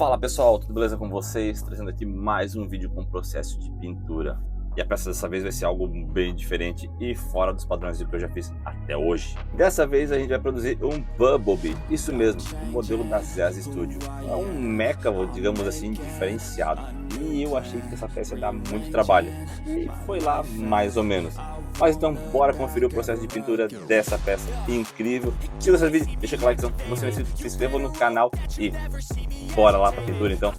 Fala pessoal, tudo beleza com vocês? Trazendo aqui mais um vídeo com processo de pintura. E a peça dessa vez vai ser algo bem diferente e fora dos padrões do que eu já fiz até hoje. Dessa vez a gente vai produzir um Bumblebee, isso mesmo, o modelo da ZAZ Studio. É um mecha, digamos assim, diferenciado. E eu achei que essa peça ia dar muito trabalho. E foi lá mais ou menos. Mas então bora conferir o processo de pintura dessa peça incrível. Se gostou desse vídeo, deixa o like, se inscreva no canal e bora lá pra pintura então.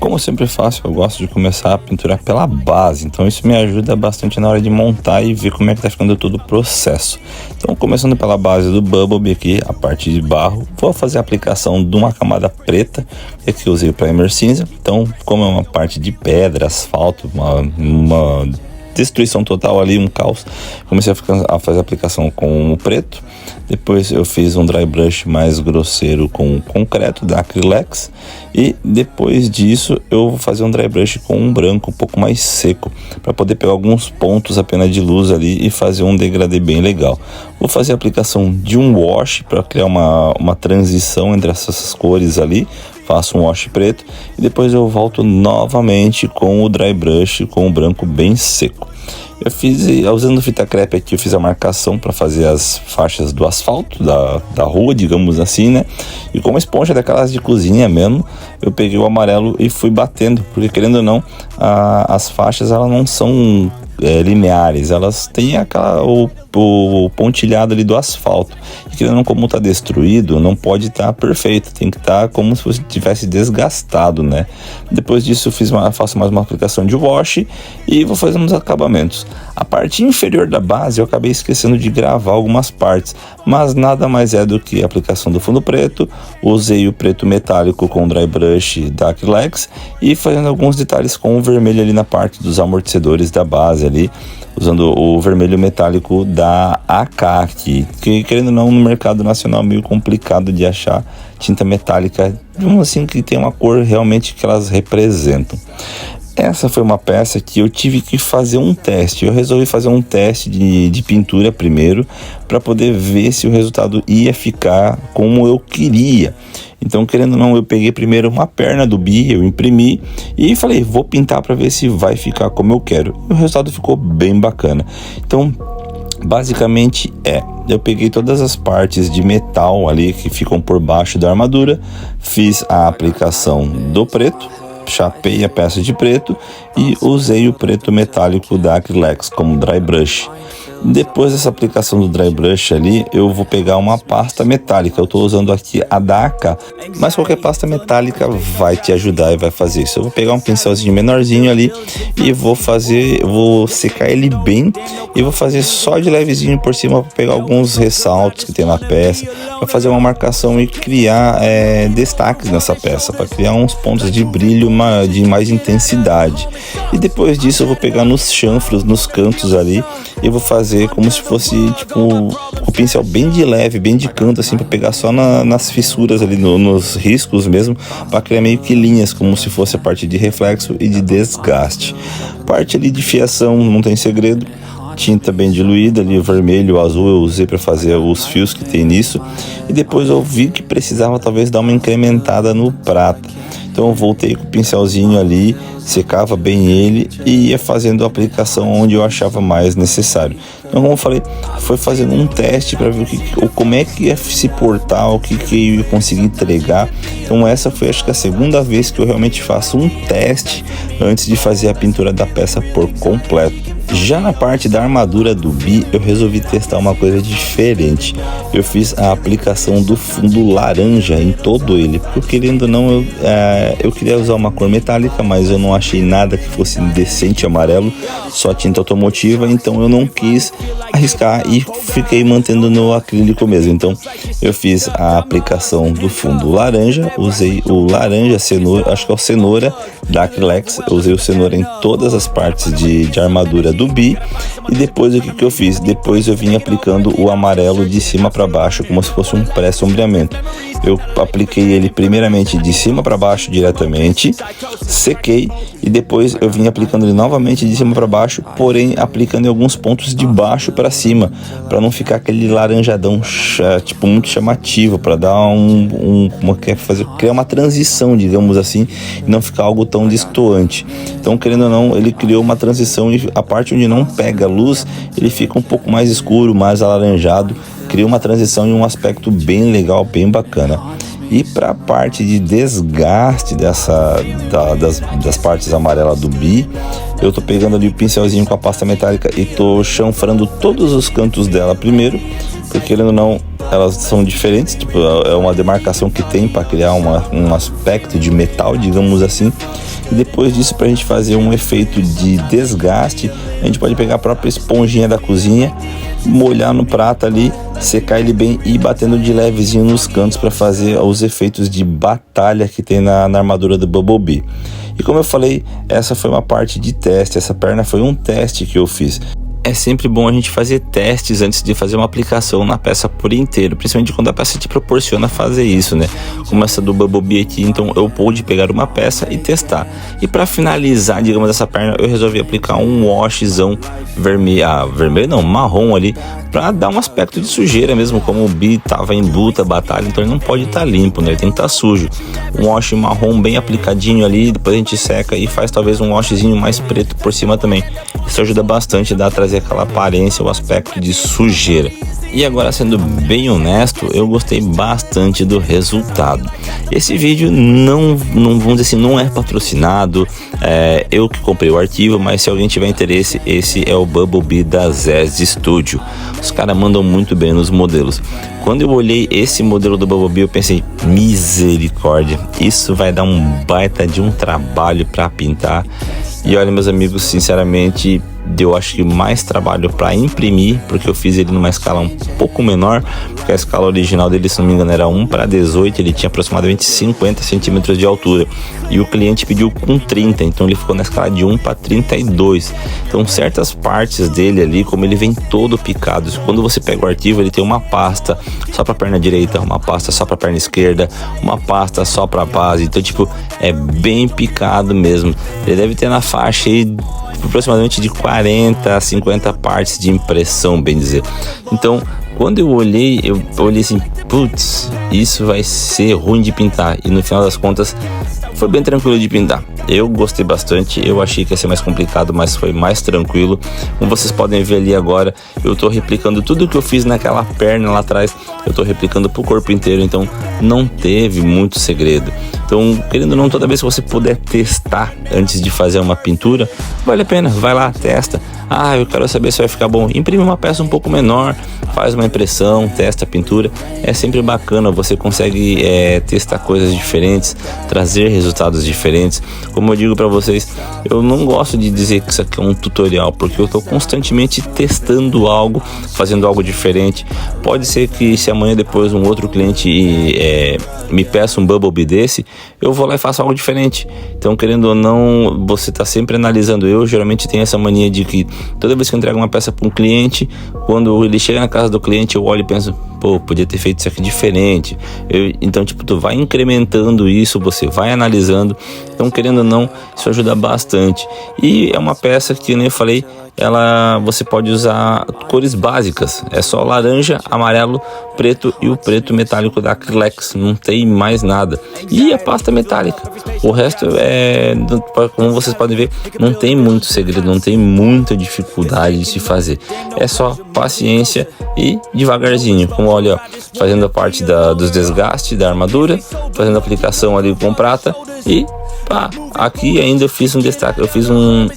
Como eu sempre faço, eu gosto de começar a pinturar pela base, então isso me ajuda bastante na hora de montar e ver como é que tá ficando todo o processo. Então, começando pela base do Bumblebee aqui, a parte de barro, vou fazer a aplicação de uma camada preta, que aqui eu usei o primer cinza. Então, como é uma parte de pedra, asfalto, uma destruição total ali, um caos, comecei a fazer a aplicação com o preto. Depois eu fiz um dry brush mais grosseiro com concreto da Acrylex, e depois disso eu vou fazer um dry brush com um branco um pouco mais seco, para poder pegar alguns pontos apenas de luz ali e fazer um degradê bem legal. Vou fazer a aplicação de um wash para criar uma transição entre essas cores ali. Faço um wash preto e depois eu volto novamente com o dry brush com o branco bem seco. Eu fiz, usando fita crepe aqui, eu fiz a marcação para fazer as faixas do asfalto da rua, digamos assim, né? E com uma esponja daquelas de cozinha mesmo, eu peguei o amarelo e fui batendo, porque querendo ou não, as faixas elas não são lineares, elas têm o pontilhado ali do asfalto, e querendo ou não, como está destruído, não pode estar perfeito, tem que estar como se fosse tivesse desgastado, né? Depois disso eu faço mais uma aplicação de wash e vou fazendo os acabamentos. A parte inferior da base eu acabei esquecendo de gravar algumas partes, mas nada mais é do que a aplicação do fundo preto. Usei o preto metálico com o dry brush da Acrylex e fazendo alguns detalhes com o vermelho ali na parte dos amortecedores da base ali, usando o vermelho metálico da AK aqui, que querendo ou não, no mercado nacional é meio complicado de achar tinta metálica, assim, que tem uma cor realmente que elas representam. Essa foi uma peça que eu tive que fazer um teste. Eu resolvi fazer um teste de pintura primeiro, para poder ver se o resultado ia ficar como eu queria. Então, querendo ou não, eu peguei primeiro uma perna do bi, eu imprimi e falei, vou pintar para ver se vai ficar como eu quero. E o resultado ficou bem bacana. Então, basicamente eu peguei todas as partes de metal ali que ficam por baixo da armadura, fiz a aplicação do preto, chapei a peça de preto e usei o preto metálico da Acrylex como dry brush. Depois dessa aplicação do dry brush ali, eu vou pegar uma pasta metálica. Eu estou usando aqui a da AK, mas qualquer pasta metálica vai te ajudar e vai fazer isso. Eu vou pegar um pincelzinho menorzinho ali e vou secar ele bem e vou fazer só de levezinho por cima para pegar alguns ressaltos que tem na peça, para fazer uma marcação e criar destaques nessa peça, para criar uns pontos de brilho de mais intensidade. E depois disso eu vou pegar nos chanfros, nos cantos ali, e vou fazer como se fosse tipo o pincel bem de leve, bem de canto assim, para pegar só nas fissuras ali, nos riscos mesmo, para criar meio que linhas, como se fosse a parte de reflexo e de desgaste. Parte ali de fiação não tem segredo, tinta bem diluída ali, o vermelho, o azul eu usei para fazer os fios que tem nisso. E depois eu vi que precisava talvez dar uma incrementada no prata, então eu voltei com o pincelzinho ali, secava bem ele e ia fazendo a aplicação onde eu achava mais necessário. Então, como eu falei, foi fazendo um teste para ver como é que ia se portar, o que eu ia conseguir entregar. Então essa foi, acho que, a segunda vez que eu realmente faço um teste antes de fazer a pintura da peça por completo. Já na parte da armadura do bi, eu resolvi testar uma coisa diferente. Eu fiz a aplicação do fundo laranja em todo ele, porque querendo ou não, eu queria usar uma cor metálica, mas eu não achei nada que fosse decente amarelo, só tinta automotiva, então eu não quis arriscar e fiquei mantendo no acrílico mesmo. Então eu fiz a aplicação do fundo laranja, usei o laranja cenoura, acho que é o cenoura da Acrylex, eu usei o cenoura em todas as partes de armadura do bi. E depois o que eu fiz? Depois eu vim aplicando o amarelo de cima para baixo, como se fosse um pré-sombreamento. eu apliquei ele primeiramente de cima para baixo diretamente, sequei e depois eu vim aplicando ele novamente de cima para baixo, porém aplicando em alguns pontos de baixo para cima, para não ficar aquele laranjadão tipo muito chamativo, para dar criar uma transição, digamos assim, e não ficar algo tão destoante. Então, querendo ou não, ele criou uma transição e a parte onde não pega luz, ele fica um pouco mais escuro, mais alaranjado, cria uma transição e um aspecto bem legal, bem bacana. E para a parte de desgaste das partes amarelas do bi, eu tô pegando ali o pincelzinho com a pasta metálica e tô chanfrando todos os cantos dela primeiro, porque querendo ou não, elas são diferentes, tipo, é uma demarcação que tem para criar um aspecto de metal, digamos assim. E depois disso, para a gente fazer um efeito de desgaste, a gente pode pegar a própria esponjinha da cozinha, molhar no prato ali, secar ele bem e ir batendo de levezinho nos cantos para fazer os efeitos de batalha que tem na armadura do Bumblebee. E como eu falei, essa foi uma parte de teste, essa perna foi um teste que eu fiz. É sempre bom a gente fazer testes antes de fazer uma aplicação na peça por inteiro, principalmente quando a peça te proporciona fazer isso, né? Como essa do Bumblebee aqui, então eu pude pegar uma peça e testar. E para finalizar, digamos, essa perna, eu resolvi aplicar um washzão marrom ali, para dar um aspecto de sujeira mesmo, como o bi tava em luta, batalha, então ele não pode estar limpo, né? Ele tem que estar sujo. Um wash marrom bem aplicadinho ali, depois a gente seca e faz talvez um washzinho mais preto por cima também. Isso ajuda bastante a trazer aquela aparência, o aspecto de sujeira. E agora, sendo bem honesto, eu gostei bastante do resultado. Esse vídeo não vamos dizer assim, não é patrocinado, eu que comprei o arquivo, mas se alguém tiver interesse, esse é o Bumblebee da Zez Studio. Os caras mandam muito bem nos modelos. Quando eu olhei esse modelo do Bumblebee, eu pensei, misericórdia, isso vai dar um baita de um trabalho para pintar. E olha, meus amigos, sinceramente, deu acho que mais trabalho para imprimir, porque eu fiz ele numa escala um pouco menor, porque a escala original dele, se não me engano, era 1:18, ele tinha aproximadamente 50 centímetros de altura, e o cliente pediu com 30, então ele ficou na escala de 1:32. Então certas partes dele ali, como ele vem todo picado, quando você pega o arquivo, ele tem uma pasta só para a perna direita, uma pasta só para a perna esquerda, uma pasta só para a base, então tipo, é bem picado mesmo. Ele deve ter na faixa aí aproximadamente de 40 a 50 partes de impressão, bem dizer. Então, quando eu olhei assim, putz, isso vai ser ruim de pintar. E no final das contas, foi bem tranquilo de pintar. Eu gostei bastante, eu achei que ia ser mais complicado, mas foi mais tranquilo. Como vocês podem ver ali agora, eu tô replicando tudo que eu fiz naquela perna lá atrás, eu tô replicando pro corpo inteiro, então não teve muito segredo. Então, querendo ou não, toda vez que você puder testar antes de fazer uma pintura, vale a pena, vai lá, testa. Ah, eu quero saber se vai ficar bom. Imprime uma peça um pouco menor, faz uma impressão, testa a pintura. É sempre bacana, você consegue testar coisas diferentes, trazer resultados diferentes. Como eu digo para vocês, eu não gosto de dizer que isso aqui é um tutorial, porque eu estou constantemente testando algo, fazendo algo diferente. Pode ser que se amanhã depois um outro cliente me peça um Bumblebee desse, eu vou lá e faço algo diferente. Então, querendo ou não, você está sempre analisando. Eu geralmente tenho essa mania de que toda vez que eu entrego uma peça para um cliente, quando ele chega na casa do cliente, eu olho e penso, pô, podia ter feito isso aqui diferente. Então, tipo, tu vai incrementando isso, você vai analisando. Então, querendo ou não, isso ajuda bastante. E é uma peça que, nem eu falei, você pode usar cores básicas. É só laranja, amarelo, preto e o preto metálico da Acrylex. Não tem mais nada. E a pasta metálica. O resto como vocês podem ver, não tem muito segredo, não tem muita dificuldade de se fazer. É só paciência e devagarzinho. Como olha, ó, fazendo a parte dos desgastes da armadura, fazendo a aplicação ali com prata e aqui ainda eu fiz um destaque, eu fiz um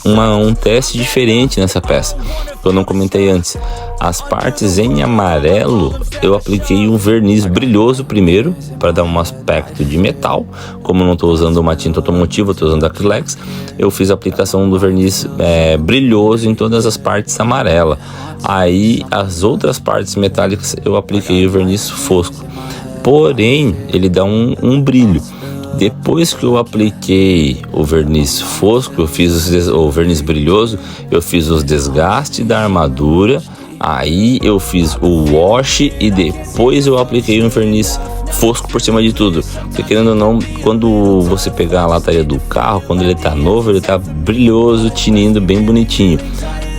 teste diferente nessa peça, que eu não comentei antes. As partes em amarelo, eu apliquei um verniz brilhoso primeiro, para dar um aspecto de metal. Como eu não estou usando uma tinta automotiva, estou usando Acrylex, eu fiz a aplicação do verniz brilhoso em todas as partes amarelas. Aí as outras partes metálicas eu apliquei o verniz fosco, porém ele dá um brilho. Depois que eu apliquei o verniz fosco, eu fiz o verniz brilhoso, eu fiz os desgastes da armadura, aí eu fiz o wash e depois eu apliquei um verniz fosco por cima de tudo. Porque querendo ou não, quando você pegar a lataria do carro, quando ele tá novo, ele tá brilhoso, tinindo, bem bonitinho.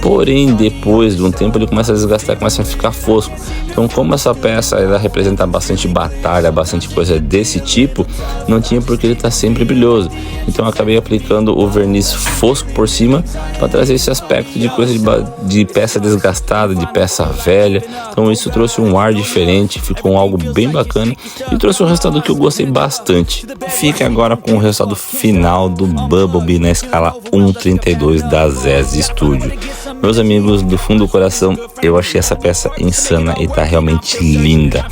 Porém, depois de um tempo ele começa a desgastar, começa a ficar fosco. Então, como essa peça ela representa bastante batalha, bastante coisa desse tipo, não tinha porque ele tá sempre brilhoso. Então eu acabei aplicando o verniz fosco por cima para trazer esse aspecto de coisa de peça desgastada, de peça velha. Então isso trouxe um ar diferente, ficou algo bem bacana e trouxe um resultado que eu gostei bastante. Fique agora com o resultado final do Bumblebee na escala 1:32 da ZES Studio. Meus amigos, do fundo do coração, eu achei essa peça insana e tá realmente linda.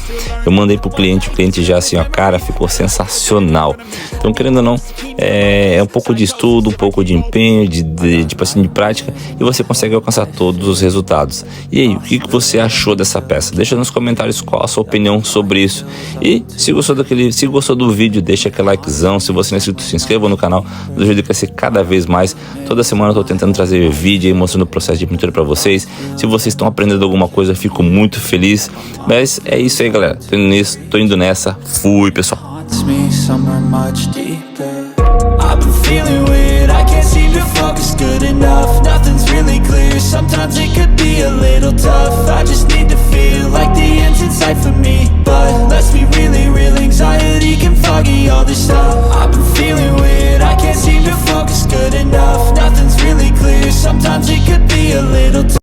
Eu mandei pro cliente, o cliente já assim, ó, cara, ficou sensacional. Então, querendo ou não, é um pouco de estudo, um pouco de empenho, tipo assim, de prática, e você consegue alcançar todos os resultados. E aí, o que você achou dessa peça? Deixa nos comentários qual a sua opinião sobre isso. E se gostou do vídeo, deixa aquele likezão. Se você não é inscrito, se inscreva no canal, do jeito de crescer cada vez mais. Toda semana eu tô tentando trazer vídeo aí mostrando o processo de pintura para vocês. Se vocês estão aprendendo alguma coisa, eu fico muito feliz. Mas é isso aí, galera. Tô indo nessa. Fui, pessoal.